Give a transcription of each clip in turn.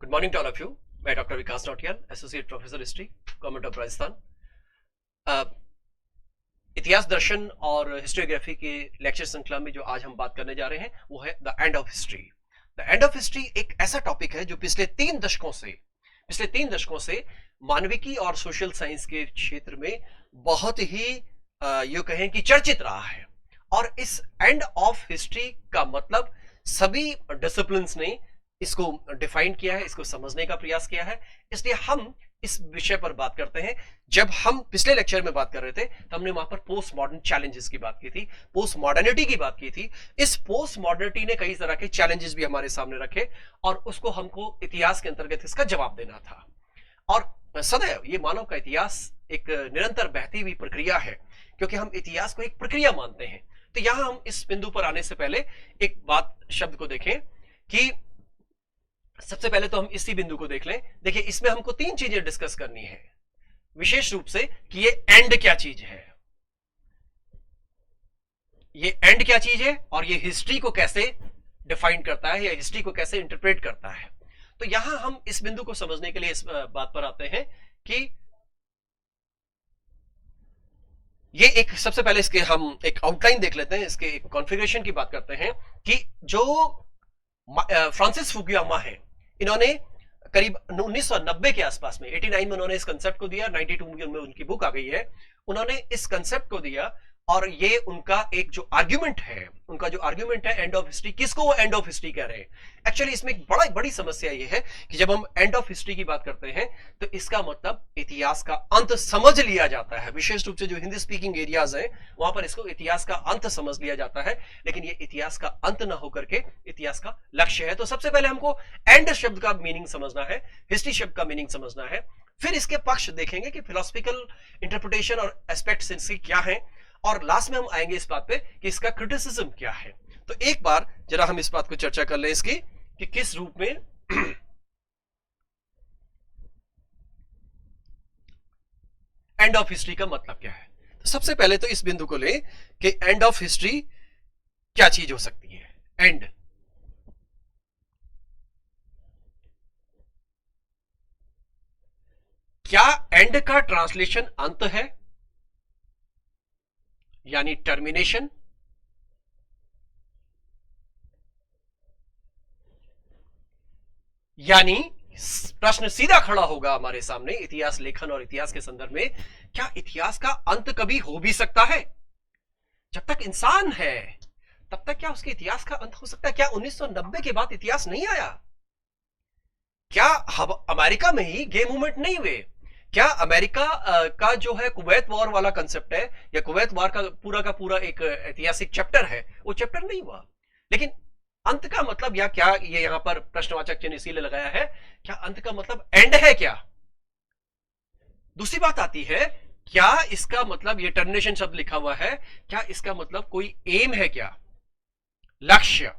Good morning to all of you. मैं doctor Vikas Nautiyal, associate professor history, government of Rajasthan. इतिहास दर्शन और हिस्टोग्राफी के लेक्चर श्रृंखला में जो आज हम बात करने जा रहे हैं वो है the end of history. The end of history एक ऐसा टॉपिक है जो पिछले तीन दशकों से मानविकी और सोशल साइंस के क्षेत्र में बहुत ही ये कहें कि चर्चित रहा है। और इस एंड ऑफ हिस्ट्री का मतलब सभी डिसिप्लिन्स ने इसको डिफाइन किया है, इसको समझने का प्रयास किया है। इसलिए हम इस विषय पर बात करते हैं। जब हम पिछले लेक्चर में बात कर रहे थे तो हमने वहां पर पोस्ट मॉडर्न चैलेंजेस की बात की थी, पोस्ट मॉडर्निटी की बात की थी। इस पोस्ट मॉडर्निटी ने कई तरह के चैलेंजेस भी हमारे सामने रखे और उसको हमको इतिहास के अंतर्गत इसका जवाब देना था। और सदैव ये मानव का इतिहास एक निरंतर बहती हुई प्रक्रिया है, क्योंकि हम इतिहास को एक प्रक्रिया मानते हैं। तो यहां हम इस बिंदु पर आने से पहले एक बात शब्द को देखें कि सबसे पहले तो हम इसी बिंदु को देख लें। देखिए, इसमें हमको तीन चीजें डिस्कस करनी है विशेष रूप से कि ये एंड क्या चीज है, ये एंड क्या चीज है और ये हिस्ट्री को कैसे डिफाइन करता है या हिस्ट्री को कैसे इंटरप्रेट करता है। तो यहां हम इस बिंदु को समझने के लिए इस बात पर आते हैं कि ये एक सबसे पहले इसके हम एक आउटलाइन देख लेते हैं, इसके एक कॉन्फ़िगरेशन की बात करते हैं कि जो फ्रांसिस फुकुयामा है, इन्होंने करीब 1990 के आसपास में 89 में उन्होंने इस कंसेप्ट को दिया, 92 में उनकी बुक आ गई है। उन्होंने इस कंसेप्ट को दिया और ये उनका एक जो आर्ग्यूमेंट है, उनका जो आर्ग्यूमेंट है एंड ऑफ हिस्ट्री, किसको वो एंड ऑफ हिस्ट्री कह रहे हैं। एक्चुअली इसमें एक बड़ी समस्या ये है कि जब हम एंड ऑफ हिस्ट्री की बात करते हैं तो इसका मतलब इतिहास का अंत समझ लिया जाता है। विशेष रूप से जो हिंदी स्पीकिंग एरियाज है वहां पर इसको इतिहास का अंत समझ लिया जाता है, लेकिन ये इतिहास का अंत ना होकर के इतिहास का लक्ष्य है। तो सबसे पहले हमको एंड शब्द का मीनिंग समझना है, हिस्ट्री शब्द का मीनिंग समझना है। फिर इसके पक्ष देखेंगे कि फिलोसफिकल इंटरप्रिटेशन और एस्पेक्ट्स इनसे क्या है, और लास्ट में हम आएंगे इस बात पे कि इसका क्रिटिसिज्म क्या है। तो एक बार जरा हम इस बात को चर्चा कर लें इसकी कि किस रूप में एंड ऑफ हिस्ट्री का मतलब क्या है। तो सबसे पहले तो इस बिंदु को लें कि एंड ऑफ हिस्ट्री क्या चीज हो सकती है। एंड क्या एंड का ट्रांसलेशन अंत है, यानी टर्मिनेशन, यानी प्रश्न सीधा खड़ा होगा हमारे सामने इतिहास लेखन और इतिहास के संदर्भ में, क्या इतिहास का अंत कभी हो भी सकता है? जब तक इंसान है तब तक क्या उसके इतिहास का अंत हो सकता है? क्या 1990 के बाद इतिहास नहीं आया? क्या अमेरिका में ही गे मूवमेंट नहीं हुए? क्या अमेरिका का जो है कुवैत वॉर वाला कंसेप्ट है या कुवैत वॉर का पूरा एक ऐतिहासिक चैप्टर है, वो चैप्टर नहीं हुआ? लेकिन अंत का मतलब, या क्या ये यहां पर प्रश्नवाचक चिन्ह इसीलिए लगाया है, क्या अंत का मतलब एंड है क्या? दूसरी बात आती है, क्या इसका मतलब, ये टर्मिनेशन शब्द लिखा हुआ है, क्या इसका मतलब कोई एम है क्या, लक्ष्य?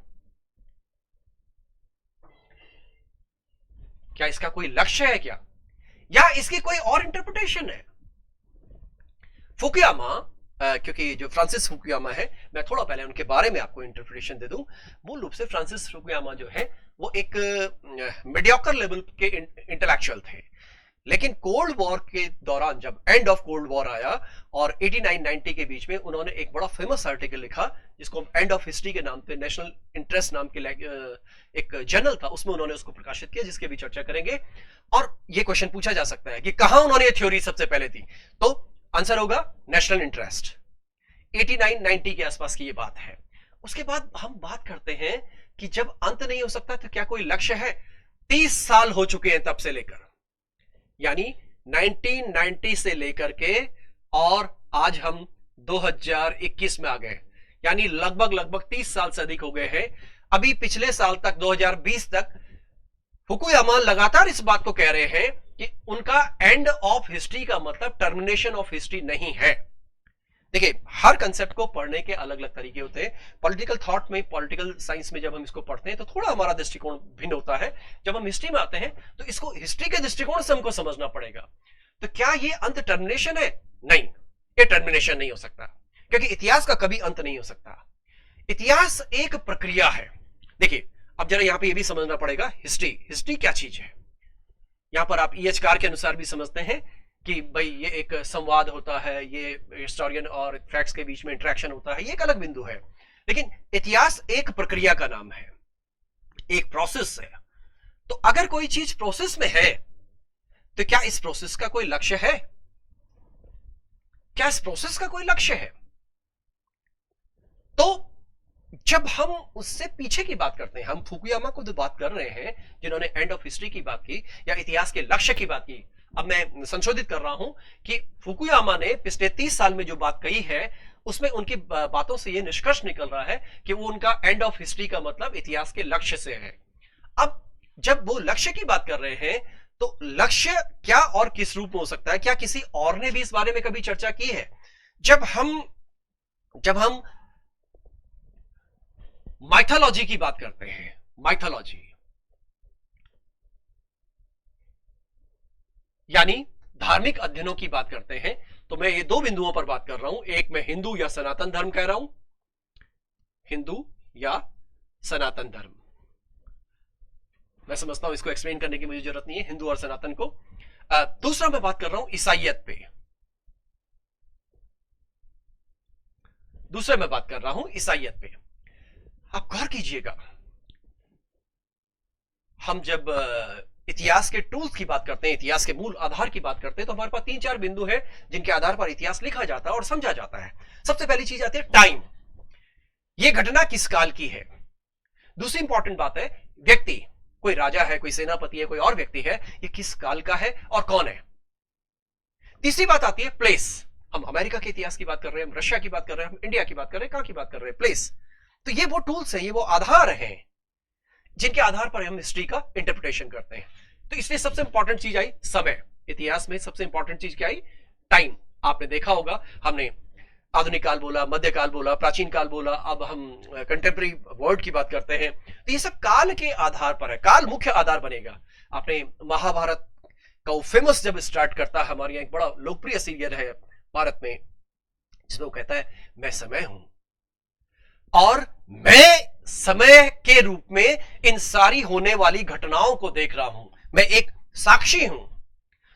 क्या इसका कोई लक्ष्य है क्या, या इसकी कोई और इंटरप्रिटेशन है? फुकुयामा, क्योंकि जो फ्रांसिस फुकुयामा है, मैं थोड़ा पहले उनके बारे में आपको इंटरप्रिटेशन दे दूं। मूल रूप से फ्रांसिस फुकुयामा जो है वो एक मीडियोकर लेवल के इंटेलेक्चुअल थे, लेकिन कोल्ड वॉर के दौरान जब एंड ऑफ कोल्ड वॉर आया और 89-90 के बीच में उन्होंने एक बड़ा फेमस आर्टिकल लिखा जिसको एंड ऑफ हिस्ट्री के नाम पे, नेशनल इंटरेस्ट नाम के एक जर्नल था, उसमें उन्होंने उसको प्रकाशित किया, जिसके भी चर्चा करेंगे। और ये क्वेश्चन पूछा जा सकता है कि कहां उन्होंने ये थ्योरी सबसे पहले दी, तो आंसर होगा नेशनल इंटरेस्ट। 89-90 के आसपास की ये बात है। उसके बाद हम बात करते हैं कि जब अंत नहीं हो सकता तो क्या कोई लक्ष्य है? 30 साल हो चुके हैं तब से लेकर, यानी 1990 से लेकर के, और आज हम 2021 में आ गए, यानी लगभग 30 साल से अधिक हो गए हैं। अभी पिछले साल तक 2020 तक फुकुयामा लगातार इस बात को कह रहे हैं कि उनका एंड ऑफ हिस्ट्री का मतलब टर्मिनेशन ऑफ हिस्ट्री नहीं है। देखिए, हर कंसेप्ट को पढ़ने के अलग अलग तरीके होते हैं। पॉलिटिकल थॉट में, पॉलिटिकल साइंस में जब हम इसको पढ़ते हैं तो थोड़ा हमारा दृष्टिकोण भिन्न होता है। जब हम हिस्ट्री में आते हैं तो इसको हिस्ट्री के दृष्टिकोण से हमको समझना पड़ेगा। तो क्या ये अंत टर्मिनेशन है? नहीं, ये टर्मिनेशन नहीं हो सकता, क्योंकि इतिहास का कभी अंत नहीं हो सकता। इतिहास एक प्रक्रिया है। देखिए, अब जरा यहां पे ये भी समझना पड़ेगा, हिस्ट्री, हिस्ट्री क्या चीज है। यहां पर आप EH कार के अनुसार भी समझते हैं कि भाई ये एक संवाद होता है, ये हिस्टोरियन और फैक्ट्स के बीच में इंटरेक्शन होता है, ये एक अलग बिंदु है। लेकिन इतिहास एक प्रक्रिया का नाम है, एक प्रोसेस है। तो अगर कोई चीज प्रोसेस में है तो क्या इस प्रोसेस का कोई लक्ष्य है? क्या इस प्रोसेस का कोई लक्ष्य है? तो जब हम उससे पीछे की बात करते हैं, हम फुकुयामा को जो बात कर रहे हैं, जिन्होंने एंड ऑफ हिस्ट्री की बात की या इतिहास के लक्ष्य की बात की, अब मैं संशोधित कर रहा हूं कि फुकुयामा ने पिछले 30 साल में जो बात कही है उसमें उनकी बातों से यह निष्कर्ष निकल रहा है कि वो उनका एंड ऑफ हिस्ट्री का मतलब इतिहास के लक्ष्य से है। अब जब वो लक्ष्य की बात कर रहे हैं तो लक्ष्य क्या और किस रूप में हो सकता है? क्या किसी और ने भी इस बारे में कभी चर्चा की है? जब हम माइथोलॉजी की बात करते हैं, माइथोलॉजी यानी धार्मिक अध्ययनों की बात करते हैं, तो मैं ये दो बिंदुओं पर बात कर रहा हूं। एक मैं हिंदू या सनातन धर्म कह रहा हूं, हिंदू या सनातन धर्म। मैं समझता हूं इसको एक्सप्लेन करने की मुझे जरूरत नहीं है, हिंदू और सनातन को। दूसरा मैं बात कर रहा हूं ईसाइयत पे, दूसरे मैं बात कर रहा हूं ईसाइयत पे। आप गौर कीजिएगा, हम जब इतिहास के टूल्स की बात करते हैं, इतिहास के मूल आधार की बात करते हैं, तो हमारे पास 3-4 बिंदु हैं जिनके आधार पर इतिहास लिखा जाता है और समझा जाता है। सबसे पहली चीज आती है टाइम, ये घटना किस काल की है। दूसरी इंपॉर्टेंट बात है व्यक्ति, कोई राजा है, कोई सेनापति है, कोई और व्यक्ति है, ये किस काल का है और कौन है। तीसरी बात आती है प्लेस, हम अमेरिका के इतिहास की बात कर रहे हैं, हम रशिया की बात कर रहे हैं, हम इंडिया की बात कर रहे हैं, कहां की बात कर रहे हैं, प्लेस। तो ये वो टूल्स हैं, ये वो आधार हैं जिनके आधार पर हम हिस्ट्री का इंटरप्रिटेशन करते हैं। तो इसलिए सबसे इंपॉर्टेंट चीज आई समय। इतिहास में सबसे इंपॉर्टेंट चीज क्या आई? टाइम। आपने देखा होगा, हमने आधुनिक काल बोला, मध्यकाल बोला, प्राचीन काल बोला, अब हम कंटेम्प्रेरी वर्ल्ड की बात करते हैं। तो ये सब काल के आधार पर है, काल मुख्य आधार बनेगा। आपने महाभारत का वो फेमस जब स्टार्ट करता है, हमारे यहाँ एक बड़ा लोकप्रिय सीरियल है भारत में, जिसमें वो कहता है मैं समय हूं और मैं समय के रूप में इन सारी होने वाली घटनाओं को देख रहा हूं, मैं एक साक्षी हूं।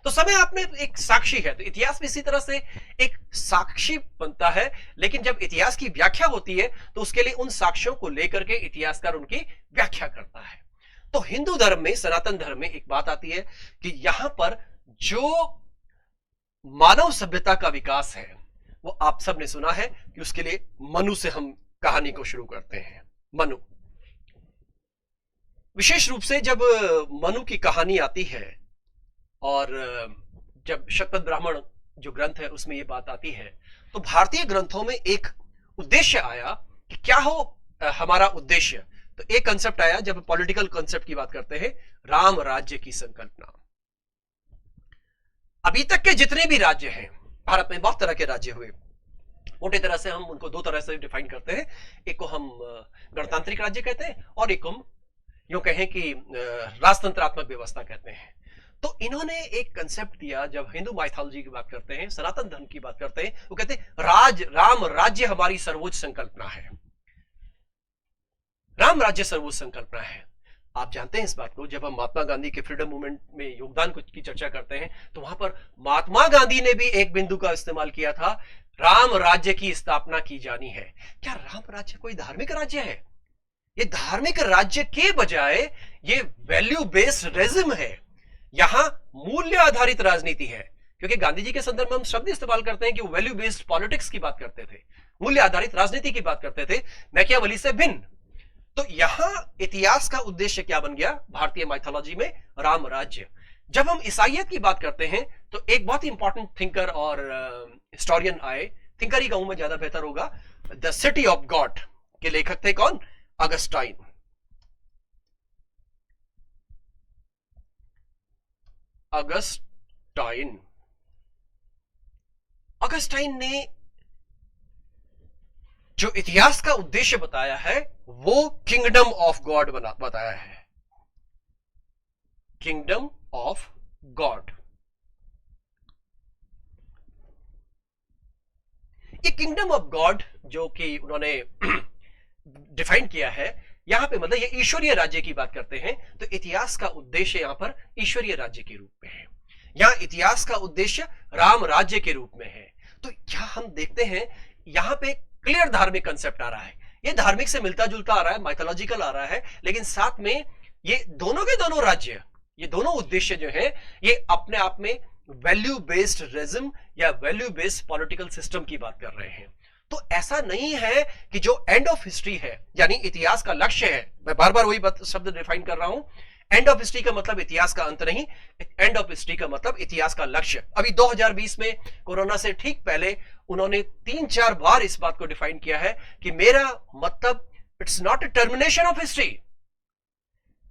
तो समय आपने एक साक्षी है, तो इतिहास भी इसी तरह से एक साक्षी बनता है। लेकिन जब इतिहास की व्याख्या होती है तो उसके लिए उन साक्ष्यों को लेकर के इतिहासकार उनकी व्याख्या करता है। तो हिंदू धर्म में, सनातन धर्म में एक बात आती है कि यहां पर जो मानव सभ्यता का विकास है वो आप सबने सुना है कि उसके लिए मनु से हम कहानी को शुरू करते हैं। मनु, विशेष रूप से जब मनु की कहानी आती है और जब शतपथ ब्राह्मण जो ग्रंथ है उसमें यह बात आती है, तो भारतीय ग्रंथों में एक उद्देश्य आया कि क्या हो हमारा उद्देश्य। तो एक कंसेप्ट आया, जब पॉलिटिकल कंसेप्ट की बात करते हैं, राम राज्य की संकल्पना। अभी तक के जितने भी राज्य हैं भारत में, बहुत तरह के राज्य हुए, मोटे तरह से हम उनको दो तरह से डिफाइन करते हैं। एक को हम गणतांत्रिक राज्य कहते हैं और एक को हम यूं कहें कि राजतंत्रात्मक व्यवस्था कहते हैं। तो इन्होंने एक कंसेप्ट दिया, जब हिंदू माइथोलॉजी की बात करते हैं, सनातन धर्म की बात करते हैं, वो कहते हैं राम राज्य हमारी सर्वोच्च संकल्पना है, राम राज्य सर्वोच्च संकल्पना है। आप जानते हैं इस बात को, जब हम महात्मा गांधी के फ्रीडम मूवमेंट में योगदान की चर्चा करते हैं तो वहां पर महात्मा गांधी ने भी एक बिंदु का इस्तेमाल किया था, राम राज्य की स्थापना की जानी है। क्या राम राज्य कोई धार्मिक राज्य है? ये धार्मिक राज्य के बजाय ये वैल्यू बेस्ड रेजिम है, यहां मूल्य आधारित राजनीति है। क्योंकि गांधी जी के संदर्भ में हम शब्द इस्तेमाल करते हैं कि वो वैल्यू बेस्ड पॉलिटिक्स की बात करते थे, मूल्य आधारित राजनीति की बात करते थे, मैकियावेली से भिन्न। तो यहां इतिहास का उद्देश्य क्या बन गया भारतीय माइथोलॉजी में? राम राज्य। जब हम ईसाइयत की बात करते हैं तो एक बहुत ही इंपॉर्टेंट थिंकर और हिस्टोरियन आए, थिंकर ही कहूं मैं ज्यादा बेहतर होगा, द सिटी ऑफ गॉड के लेखक थे कौन? अगस्टाइन। अगस्टाइन ने जो इतिहास का उद्देश्य बताया है वो किंगडम ऑफ गॉड बताया है, किंगडम ऑफ गॉड। ये किंगडम ऑफ गॉड जो कि उन्होंने डिफाइन किया है, यहां पे मतलब ये ईश्वरीय राज्य की बात करते हैं, तो इतिहास का उद्देश्य यहां पर ईश्वरीय राज्य के रूप में है। यहां इतिहास का उद्देश्य राम राज्य के रूप में है। तो क्या हम देखते हैं यहां पे क्लियर धार्मिक कंसेप्ट आ रहा है, ये धार्मिक से मिलता जुलता आ रहा है, माइथोलॉजिकल आ रहा है, लेकिन साथ में ये दोनों के दोनों राज्य, ये दोनों उद्देश्य जो है ये अपने आप में वैल्यू बेस्ड रेजिम या वैल्यू बेस्ड पॉलिटिकल सिस्टम की बात कर रहे हैं। तो ऐसा नहीं है कि जो एंड ऑफ हिस्ट्री है यानी इतिहास का लक्ष्य है, मैं बार बार वही शब्द डिफाइन कर रहा हूं, एंड ऑफ हिस्ट्री का मतलब इतिहास का अंत नहीं, एंड ऑफ हिस्ट्री का मतलब इतिहास का लक्ष्य। अभी 2020 में कोरोना से ठीक पहले उन्होंने 3-4 बार इस बात को डिफाइन किया है कि मेरा मतलब it's not a termination of history,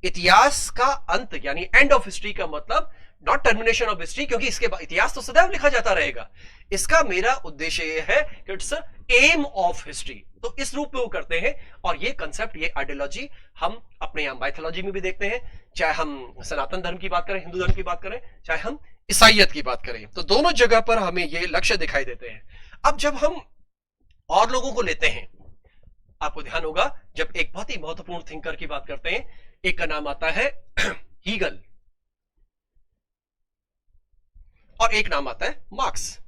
इतिहास का अंत यानी एंड ऑफ हिस्ट्री का मतलब नॉट टर्मिनेशन ऑफ हिस्ट्री, क्योंकि इसके बाद इतिहास तो सदैव लिखा जाता रहेगा। इसका मेरा उद्देश्य यह है कि इट्स एम ऑफ हिस्ट्री। तो इस रूप में वो करते हैं, और ये कंसेप्ट, ये आइडियोलॉजी हम अपने यहां माइथोलॉजी में भी देखते हैं, चाहे हम सनातन धर्म की बात करें, हिंदू धर्म की बात करें, चाहे हम ईसाइयत की बात करें, तो दोनों जगह पर हमें ये लक्ष्य दिखाई देते हैं। अब जब हम और लोगों को लेते हैं, आपको ध्यान होगा जब एक बहुत ही महत्वपूर्ण थिंकर की बात करते हैं, एक का नाम आता है हीगल और एक नाम आता है मार्क्स।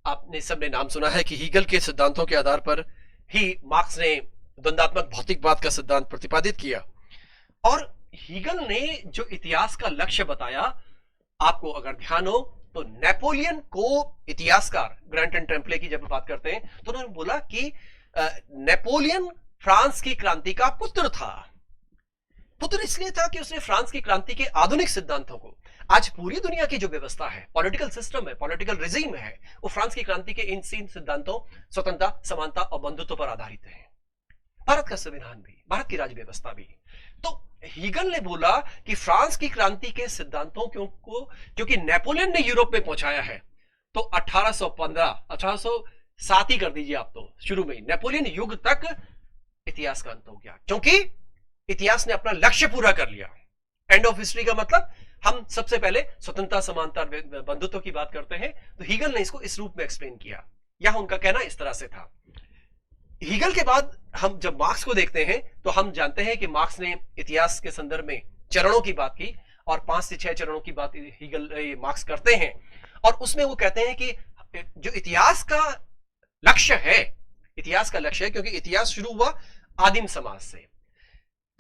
आपने सबने नाम सुना है कि हीगल के सिद्धांतों के आधार पर ही मार्क्स ने द्वंदात्मक भौतिकवाद का सिद्धांत प्रतिपादित किया। और हीगल ने जो इतिहास का लक्ष्य बताया, आपको अगर ध्यान हो तो नेपोलियन को इतिहासकार ग्रांट एंड टेम्पले की जब बात करते हैं तो उन्होंने बोला कि नेपोलियन फ्रांस की क्रांति का पुत्र था। पुत्र इसलिए था कि उसने फ्रांस की क्रांति के आधुनिक सिद्धांतों को, आज पूरी दुनिया की जो व्यवस्था है, पॉलिटिकल सिस्टम है, पॉलिटिकल रिजीम है, वो फ्रांस की क्रांति के इन 3 सिद्धांतों, स्वतंत्रता, समानता और बंधुत्व पर आधारित है। भारत का संविधान भी, भारत की राज्य व्यवस्था भी। तो हीगल ने बोला कि फ्रांस की क्रांति के सिद्धांतों को क्योंकि नेपोलियन ने यूरोप में पहुंचाया है, तो 1807 ही कर दीजिए आप, तो शुरू में ही नेपोलियन युग तक इतिहास का अंत हो गया, क्योंकि इतिहास ने अपना लक्ष्य पूरा कर लिया। एंड ऑफ हिस्ट्री का मतलब हम सबसे पहले स्वतंत्रता, समानता, बंधुत्व की बात करते हैं, तो हीगल ने इसको इस रूप में एक्सप्लेन किया। यहां उनका कहना इस तरह से था। हीगल के बाद हम जब मार्क्स को देखते हैं तो हम जानते हैं कि मार्क्स ने इतिहास के संदर्भ में चरणों की बात की, और 5 से 6 चरणों की बात हीगल मार्क्स करते हैं, और उसमें वो कहते हैं कि जो इतिहास का लक्ष्य है, इतिहास का लक्ष्य है, क्योंकि इतिहास शुरू हुआ आदिम समाज से,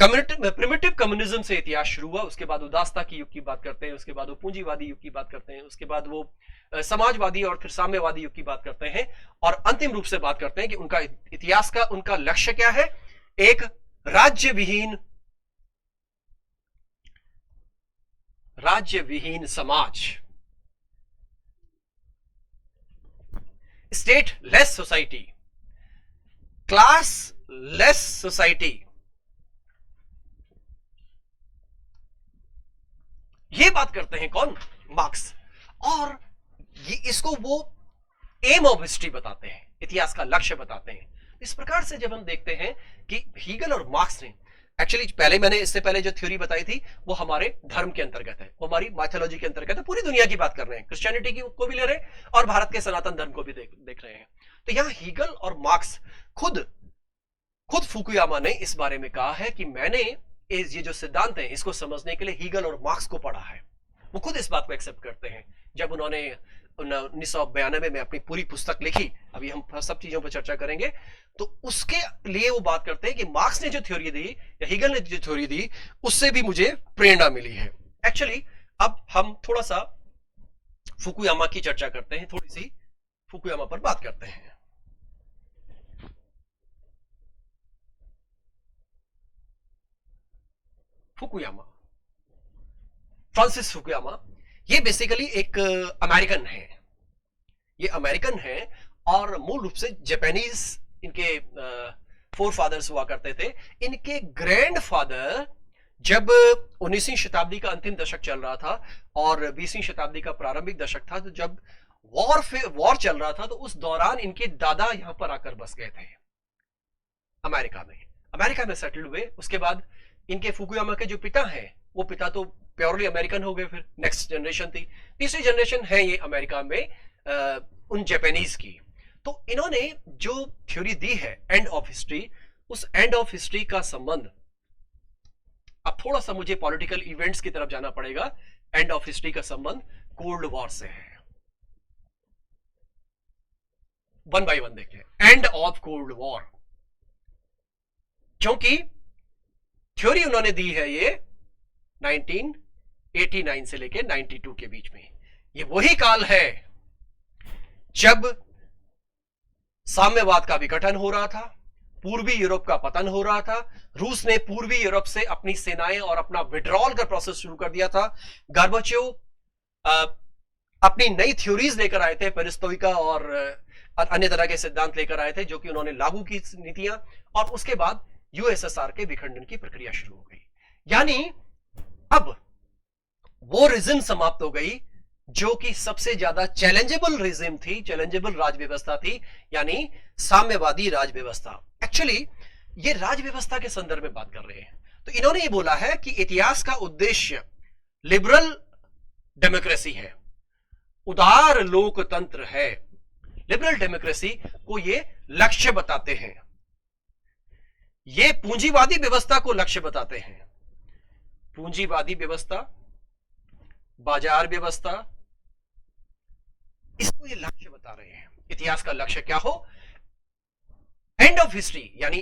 प्रिमिटिव कम्युनिज्म से इतिहास शुरू हुआ, उसके बाद उदासता की युग की बात करते हैं, उसके बाद वो पूंजीवादी युग की बात करते हैं, उसके बाद वो समाजवादी और फिर साम्यवादी युग की बात करते हैं, और अंतिम रूप से बात करते हैं कि उनका इतिहास का उनका लक्ष्य क्या है, एक राज्य विहीन समाज, state less society, class less society, ये बात करते हैं कौन, मार्क्स। और ये इसको वो एम ऑफ हिस्ट्री बताते हैं, इतिहास का लक्ष्य बताते हैं। इस प्रकार से जब हम देखते हैं कि हीगल और मार्क्स ने एक्चुअली, पहले मैंने इससे पहले जो थ्योरी बताई थी वो हमारे धर्म के अंतर्गत है, वो हमारी माइथोलॉजी के अंतर्गत है, पूरी दुनिया की बात कर रहे हैं, क्रिश्चियनिटी की को भी ले रहे हैं और भारत के सनातन धर्म को भी देख रहे हैं। तो यहां हीगल और मार्क्स खुद फुकुयामा ने इस बारे में कहा है कि मैंने ये जो सिद्धांत है इसको समझने के लिए हीगल और मार्क्स को पढ़ा है। वो खुद इस बात को एक्सेप्ट करते हैं। जब उन्होंने 1992 में अपनी पूरी पुस्तक लिखी, अभी हम सब चीजों पर चर्चा करेंगे, तो उसके लिए वो बात करते हैं कि मार्क्स ने जो थ्योरी दी या हीगल ने जो थ्योरी दी उससे भी मुझे प्रेरणा मिली है। एक्चुअली अब हम थोड़ा सा फुकुयामा की चर्चा करते हैं, थोड़ी सी फुकुयामा पर बात करते हैं। फुकुयामा, फ्रांसिस फुकुयामा, ये बेसिकली एक अमेरिकन है, ये अमेरिकन है और मूल रूप से जापानीज इनके फोर फादर्स हुआ करते थे। इनके ग्रैंडफादर जब 19वीं शताब्दी का अंतिम दशक चल रहा था और 20वीं शताब्दी का प्रारंभिक दशक था, तो जब वॉर चल रहा था, तो उस दौरान इनके दादा यहां पर आकर बस गए थे अमेरिका में सेटल हुए। उसके बाद इनके फुकुयामा के जो पिता हैं, वो पिता तो प्योरली अमेरिकन हो गए, फिर नेक्स्ट जनरेशन थी, तीसरी जनरेशन है ये अमेरिका में उन जापानीज की। तो इन्होंने जो थ्योरी दी है एंड ऑफ हिस्ट्री, उस एंड ऑफ हिस्ट्री का संबंध, अब थोड़ा सा मुझे पॉलिटिकल इवेंट्स की तरफ जाना पड़ेगा, एंड ऑफ हिस्ट्री का संबंध कोल्ड वॉर से है। वन बाय वन देखते हैं। एंड ऑफ कोल्ड वॉर, क्योंकि थ्योरी उन्होंने दी है ये 1989 से लेकर 92 के बीच में। ये वही काल है जब साम्यवाद का विघटन हो रहा था, पूर्वी यूरोप का पतन हो रहा था, रूस ने पूर्वी यूरोप से अपनी सेनाएं और अपना विड्रॉल का प्रोसेस शुरू कर दिया था। गोर्बाचेव अपनी नई थ्योरीज लेकर आए थे, पेरिस्टोइका और अन्य तरह के सिद्धांत लेकर आए थे, जो कि उन्होंने लागू की नीतियां, और उसके बाद यूएसएसआर के विखंडन की प्रक्रिया शुरू हो गई। यानी अब वो रिजिम समाप्त हो गई जो कि सबसे ज्यादा चैलेंजेबल रिजिम थी, चैलेंजेबल राज व्यवस्था थी, यानी साम्यवादी राज व्यवस्था। एक्चुअली ये राज व्यवस्था के संदर्भ में बात कर रहे हैं, तो इन्होंने ये बोला है कि इतिहास का उद्देश्य लिबरल डेमोक्रेसी है, उदार लोकतंत्र है। लिबरल डेमोक्रेसी को ये लक्ष्य बताते हैं, ये पूंजीवादी व्यवस्था को लक्ष्य बताते हैं। पूंजीवादी व्यवस्था, बाजार व्यवस्था, इसको ये लक्ष्य बता रहे हैं। इतिहास का लक्ष्य क्या हो, एंड ऑफ हिस्ट्री यानी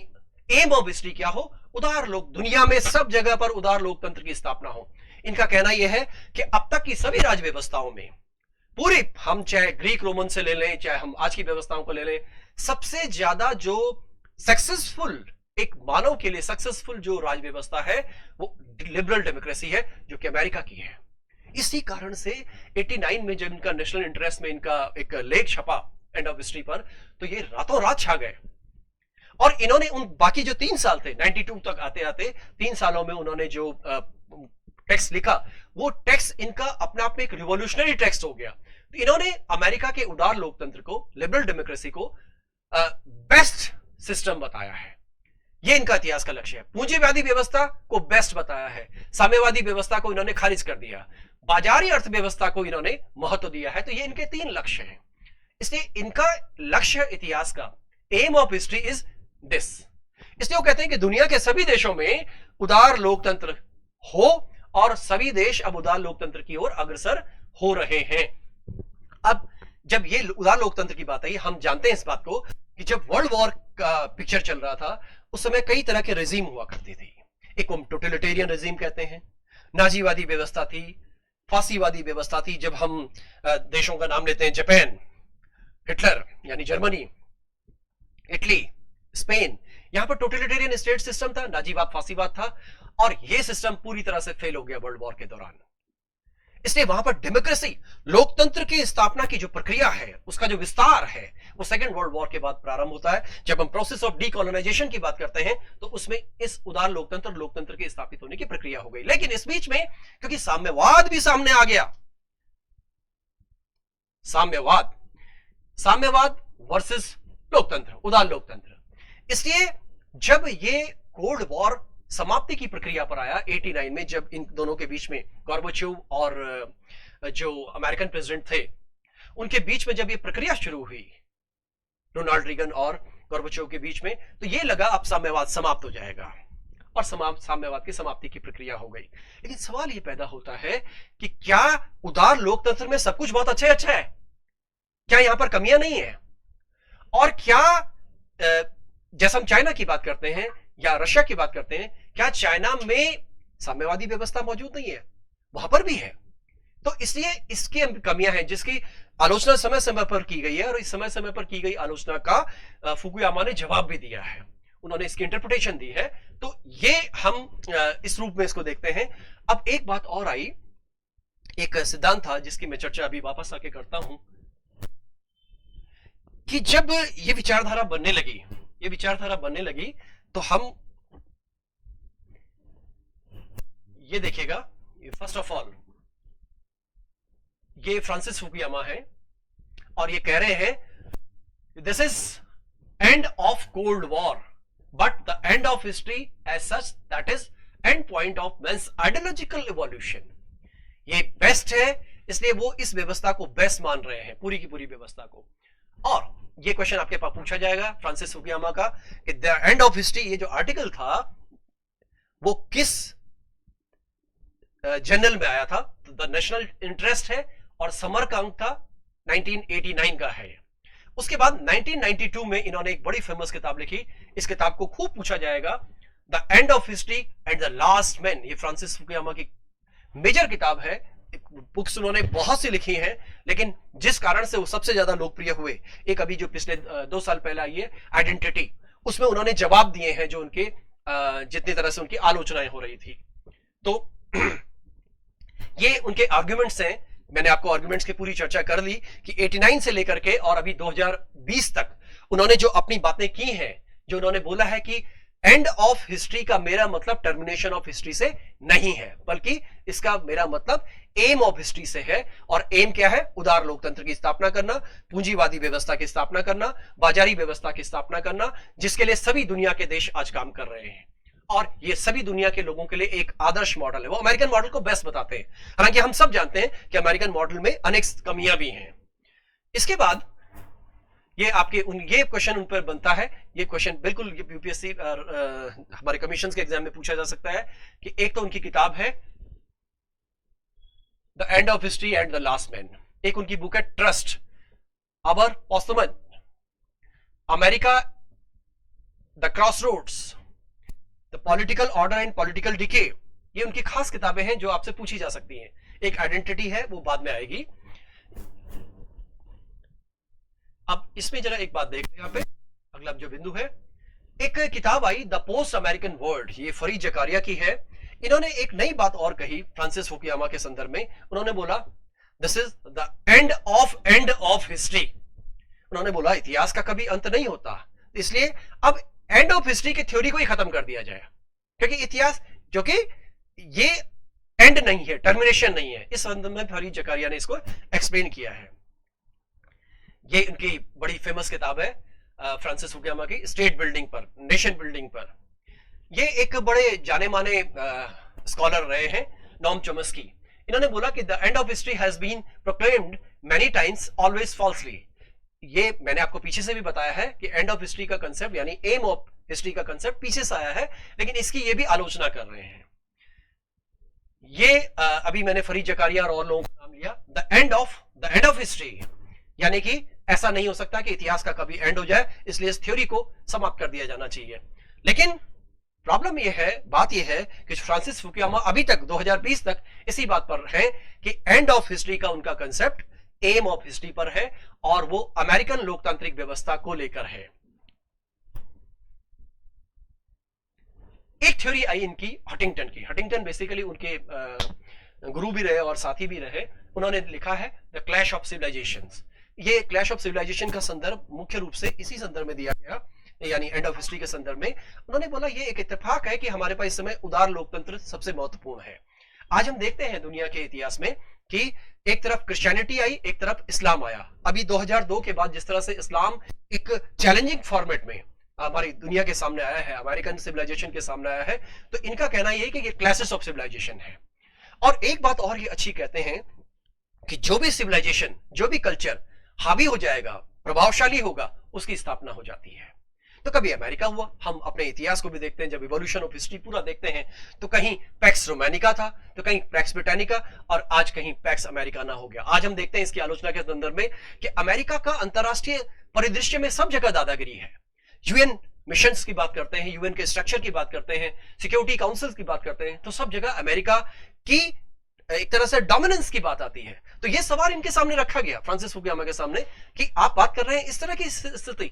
एम ऑफ हिस्ट्री क्या हो, उदार लोक, दुनिया में सब जगह पर उदार लोकतंत्र की स्थापना हो। इनका कहना यह है कि अब तक की सभी राज व्यवस्थाओं में, पूरी, हम चाहे ग्रीक रोमन से ले लें, चाहे हम आज की व्यवस्थाओं को ले लें, सबसे ज्यादा जो सक्सेसफुल, एक मानव के लिए सक्सेसफुल जो राज व्यवस्था है वो लिबरल डेमोक्रेसी है, जो कि अमेरिका की है। इसी कारण से 89 में जब इनका नेशनल इंटरेस्ट में इनका एक लेख छपा एंड ऑफ हिस्ट्री पर, तो ये रातों रात छा गए। और इन्होंने उन बाकी जो 3 साल थे, 92 तक आते आते 3 सालों में उन्होंने जो टेक्स्ट लिखा, वो टेक्स्ट इनका अपने आप में एक रिवॉल्यूशनरी टेक्स्ट हो गया। तो इन्होंने अमेरिका के उदार लोकतंत्र को, लिबरल डेमोक्रेसी को बेस्ट सिस्टम बताया है। ये इनका इतिहास का लक्ष्य है। पूंजीवादी व्यवस्था को बेस्ट बताया है, साम्यवादी व्यवस्था को इन्होंने खारिज कर दिया, बाजारी अर्थव्यवस्था को इन्होंने महत्व दिया है। तो ये इनके 3 लक्ष्य हैं। इसलिए इनका लक्ष्य इतिहास का, aim of history is this. इसलिए वो कहते हैं कि दुनिया के सभी देशों में उदार लोकतंत्र हो और सभी देश अब उदार लोकतंत्र की ओर अग्रसर हो रहे हैं। अब जब ये उदार लोकतंत्र की बात आई, हम जानते हैं इस बात को कि जब वर्ल्ड वॉर का पिक्चर चल रहा था, उस समय कई तरह के रेजिम हुआ करती थी। एक को टोटलिटेरियन रेजिम कहते हैं, नाजीवादी व्यवस्था थी, फांसीवादी व्यवस्था थी। जब हम देशों का नाम लेते हैं, जापान, हिटलर यानी जर्मनी, इटली, स्पेन, यहां पर टोटलिटेरियन स्टेट सिस्टम था, नाजीवाद, फांसीवाद था, और यह सिस्टम पूरी तरह से फेल हो गया वर्ल्ड वॉर के दौरान। इसलिए वहां पर डेमोक्रेसी, लोकतंत्र की स्थापना की जो प्रक्रिया है, उसका जो विस्तार है, वो सेकेंड वर्ल्ड वॉर के बाद प्रारंभ होता है। जब हम प्रोसेस ऑफ डीकोलोनाइजेशन की बात करते हैं, तो उसमें इस उदार लोकतंत्र के स्थापित होने की प्रक्रिया हो गई। लेकिन इस बीच में क्योंकि साम्यवाद भी सामने आ गया, साम्यवाद वर्सेस लोकतंत्र, उदार लोकतंत्र, इसलिए जब ये कोल्ड वॉर समाप्ति की प्रक्रिया पर आया 89 में, जब इन दोनों के बीच में गोर्बाचेव और जो अमेरिकन प्रेसिडेंट थे, उनके बीच में जब ये प्रक्रिया शुरू हुई, रोनाल्ड रीगन और गोर्बाचेव के बीच में, तो ये लगा अब साम्यवाद समाप्त हो जाएगा और साम्यवाद की समाप्ति की प्रक्रिया हो गई। लेकिन सवाल ये पैदा होता है कि क्या उदार लोकतंत्र में सब कुछ बहुत अच्छा है? क्या यहां पर कमियां नहीं है? और क्या जैसे हम चाइना की बात करते हैं या रशिया की बात करते हैं, क्या चाइना में साम्यवादी व्यवस्था मौजूद नहीं है? वहां पर भी है। तो इसलिए इसकी कमियां हैं जिसकी आलोचना समय समय पर की गई है, और इस समय समय पर की गई आलोचना का फुकुयामा ने जवाब भी दिया है, उन्होंने इसकी इंटरप्रिटेशन दी है। तो ये हम इस रूप में इसको देखते हैं। अब एक बात और आई, एक सिद्धांत था जिसकी मैं चर्चा अभी वापस आके करता हूं, कि जब ये विचारधारा बनने लगी तो हम ये देखिएगा, फर्स्ट ऑफ ऑल ये फ्रांसिस फुकुयामा है और ये कह रहे हैं this is end of cold war but the end of history as such, that is end point of men's ideological evolution. ये बेस्ट है, इसलिए वो इस व्यवस्था को बेस्ट मान रहे हैं, पूरी की पूरी व्यवस्था को। और ये क्वेश्चन आपके पास पूछा जाएगा फ्रांसिस फुकुयामा का कि द एंड ऑफ हिस्ट्री, ये जो आर्टिकल था वो किस जर्नल में आया था? तो द नेशनल इंटरेस्ट है और समर का अंक था 1989 का है। उसके बाद 1992 में इन्होंने एक बड़ी फेमस किताब लिखी, इस किताब को खूब पूछा जाएगा, the end of history and the last man. ये फ्रांसिस फुकुयामा की मेजर किताब है, बुक्स उन्होंने बहुत सी लिखी हैं, लेकिन जिस कारण से वो सबसे ज्यादा लोकप्रिय हुए, एक अभी जो पिछले 2 साल पहले आई है आइडेंटिटी, उसमें उन्होंने जवाब दिए हैं जो उनके जितनी तरह से उनकी आलोचनाएं हो रही थी। तो ये उनके आर्ग्यूमेंट्स हैं, मैंने आपको आर्ग्यूमेंट्स की पूरी चर्चा कर ली कि 89 से लेकर के और अभी 2020 तक उन्होंने जो अपनी बातें की हैं, जो उन्होंने बोला है कि एंड ऑफ हिस्ट्री का मेरा मतलब टर्मिनेशन ऑफ हिस्ट्री से नहीं है, बल्कि इसका मेरा मतलब एम ऑफ हिस्ट्री से है। और एम क्या है? उदार लोकतंत्र की स्थापना करना, पूंजीवादी व्यवस्था की स्थापना करना, बाजारी व्यवस्था की स्थापना करना, जिसके लिए सभी दुनिया के देश आज काम कर रहे हैं। और ये सभी दुनिया के लोगों के लिए एक आदर्श मॉडल है। वो अमेरिकन मॉडल को बेस्ट बताते हैं, हालांकि हम सब जानते हैं कि अमेरिकन मॉडल में अनेक कमियां भी हैं। इसके बाद ये आपके ये क्वेश्चन उन पर बनता है, ये क्वेश्चन बिल्कुल यूपीएससी हमारे कमीशन के एग्जाम में पूछा जा सकता है कि एक तो उनकी किताब है the end of history and the last man, एक उनकी बुक है trust, our postman, America the crossroads, the political order and political decay. ये उनकी खास किताबें हैं जो आपसे पूछी जा सकती हैं। एक आइडेंटिटी है, वो बाद में आएगी। अब इसमें जरा एक बात देख, यहाँ पे अगला जो बिंदु है, एक किताब I the post American world, ये फरीद जकारिया की है। इन्होंने एक नई बात और कही फ्रांसिस फुकुयामा के संदर्भ में। उन्होंने बोला this is the end of history. उन्होंने बोला इतिहास का कभी अंत नहीं होता, इसलिए अब एंड ऑफ हिस्ट्री की थ्योरी को ही खत्म कर दिया जाए, क्योंकि इतिहास जो कि ये एंड नहीं है, टर्मिनेशन नहीं है। इस संदर्भ में फरीद जकारिया ने इसको एक्सप्लेन किया है। ये उनकी बड़ी फेमस किताब है फ्रांसिस फुकुयामा की, स्टेट बिल्डिंग पर, नेशन बिल्डिंग पर। ये एक बड़े जाने माने स्कॉलर रहे हैं, नॉम चॉम्स्की। इन्होंने बोला कि the end of history has been proclaimed many times always falsely. ये मैंने आपको पीछे से भी बताया है कि एंड ऑफ हिस्ट्री का कंसेप्ट यानी एम ऑफ हिस्ट्री का कंसेप्ट पीछे से आया है, लेकिन इसकी ये भी आलोचना कर रहे हैं। ये अभी मैंने फरीद जकारिया और लोगों का नाम लिया, द एंड ऑफ हिस्ट्री, यानी कि ऐसा नहीं हो सकता कि इतिहास का कभी एंड हो जाए, इसलिए इस थ्योरी को समाप्त कर दिया जाना चाहिए। लेकिन प्रॉब्लम यह है, बात यह है कि फ्रांसिस फुकुयामा अभी तक 2020 तक इसी बात पर है कि एंड ऑफ हिस्ट्री का उनका कंसेप्ट एम ऑफ हिस्ट्री पर है, और वो अमेरिकन लोकतांत्रिक व्यवस्था को लेकर है। एक थ्योरी आई इनकी हटिंगटन की। हटिंगटन बेसिकली उनके गुरु भी रहे और साथी भी रहे। उन्होंने लिखा है द क्लैश ऑफ सिविलाइजेशंस। ये क्लैश ऑफ सिविलाइजेशन का संदर्भ मुख्य रूप से इसी संदर्भ में दिया गया, यानी एंड ऑफ हिस्ट्री के संदर्भ में। उन्होंने बोला ये एक इत्तेफाक है कि हमारे पास इस समय उदार लोकतंत्र सबसे महत्वपूर्ण है। आज हम देखते हैं दुनिया के इतिहास में कि एक तरफ क्रिश्चियनिटी आई, एक तरफ इस्लाम आया। अभी 2002 के बाद जिस तरह से इस्लाम एक चैलेंजिंग फॉर्मेट में हमारी दुनिया के सामने आया है, अमेरिकन सिविलाइजेशन के सामने आया है, तो इनका कहना यह है कि ये क्लासेस ऑफ सिविलाइजेशन है। और एक बात और ये अच्छी कहते हैं कि जो भी सिविलाइजेशन, जो भी कल्चर हावी हो जाएगा, प्रभावशाली होगा, उसकी स्थापना हो जाती है। तो कभी अमेरिका हुआ, हम अपने इतिहास को भी देखते हैं, जब इवोल्यूशन ऑफ हिस्ट्री पूरा देखते हैं तो कहीं पैक्स रोमानिका था, तो कहीं पैक्स ब्रिटानिका, और आज कहीं पैक्स अमेरिकाना हो गया। आज हम देखते हैं इसकी आलोचना के संदर्भ में कि अमेरिका का अंतरराष्ट्रीय परिदृश्य में सब जगह दादागिरी है। यूएन मिशंस की बात करते हैं, यूएन के स्ट्रक्चर की बात करते हैं, सिक्योरिटी काउंसिल की बात करते हैं, तो सब जगह अमेरिका की एक तरह से डोमिनेंस की बात आती है। तो ये सवाल इनके सामने रखा गया, फ्रांसिस फुकुयामा के सामने, कि आप बात कर रहे हैं इस तरह की स्थिति,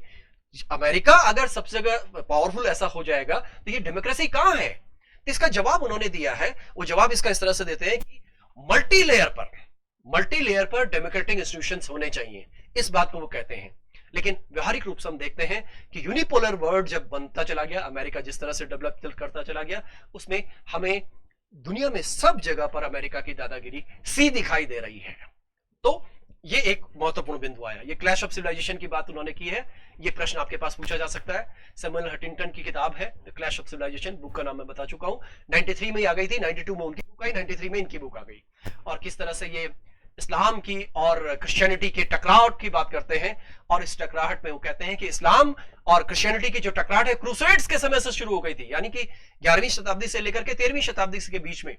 अमेरिका अगर सबसे जगह पावरफुल ऐसा हो जाएगा तो ये डेमोक्रेसी कहां है? तो इसका जवाब उन्होंने दिया है। वो जवाब इसका इस तरह से देते हैं कि मल्टी लेयर पर डेमोक्रेटिक इंस्टीट्यूशंस होने चाहिए, इस बात को वो कहते हैं। लेकिन व्यवहारिक रूप से हम देखते हैं कि यूनिपोलर वर्ल्ड जब बनता चला गया, अमेरिका जिस तरह से डेवलप करता चला गया, उसमें हमें दुनिया में सब जगह पर अमेरिका की दादागिरी सी दिखाई दे रही है। तो ये एक महत्वपूर्ण बिंदु आया। ये क्लैश ऑफ सिविलाइजेशन की बात उन्होंने की है। ये प्रश्न आपके पास पूछा जा सकता है। सैमुअल हंटिंगटन की किताब है the clash of civilisation, book का नाम मैं बता चुका हूं। 93 में आ गई थी, 92 में उनकी बुक आई, 93 में इनकी बुक आ गई। और किस तरह से ये इस्लाम की और क्रिश्चियनिटी के टकराव की बात करते हैं, और इस टकराहट में वो कहते हैं कि इस्लाम और क्रिश्चियनिटी की जो टकराहट है क्रूसेड्स के समय से शुरू हो गई थी, यानी कि 11वीं शताब्दी से लेकर के 13वीं शताब्दी के बीच में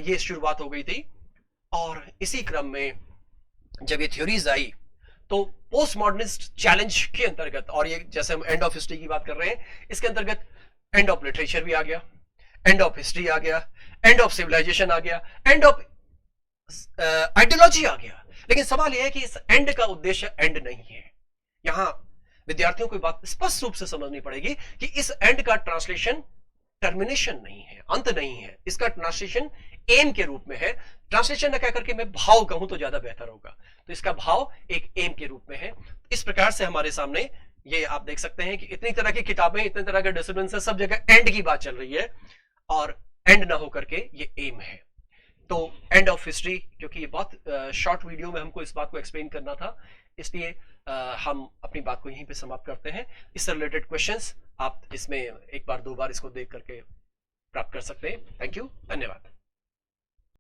ये शुरुआत हो गई थी। और इसी क्रम में जब ये थ्योरीज आई तो पोस्ट मॉडर्निस्ट चैलेंज के अंतर्गत, और ये जैसे हम एंड ऑफ हिस्ट्री की बात कर रहे हैं, इसके अंतर्गत एंड ऑफ लिटरेचर भी आ गया, एंड ऑफ हिस्ट्री आ गया, एंड ऑफ सिविलाइजेशन आ गया, एंड ऑफ आइडियोलॉजी आ गया। लेकिन सवाल यह है कि इस एंड का उद्देश्य एंड नहीं है। यहां विद्यार्थियों को बात स्पष्ट रूप से समझनी पड़ेगी कि इस एंड का ट्रांसलेशन टर्मिनेशन नहीं है, अंत नहीं है, इसका ट्रांसलेशन एम के रूप में है। ट्रांसलेशन न कहकर के मैं भाव कहूं तो ज्यादा बेहतर होगा, तो इसका भाव एक एम के रूप में है। इस प्रकार से हमारे सामने ये आप देख सकते हैं कि इतनी तरह की किताबें, इतने तरह के डिसिप्लिन से सब जगह एंड की बात चल रही है, और एंड ना होकर के ये एम है। तो एंड ऑफ हिस्ट्री, क्योंकि ये बहुत शॉर्ट वीडियो में हमको इस बात को एक्सप्लेन करना था, इसलिए हम अपनी बात को यहीं पे समाप्त करते हैं। इससे रिलेटेड क्वेश्चंस आप इसमें एक बार दो बार इसको देख करके प्राप्त कर सकते हैं। Thank you.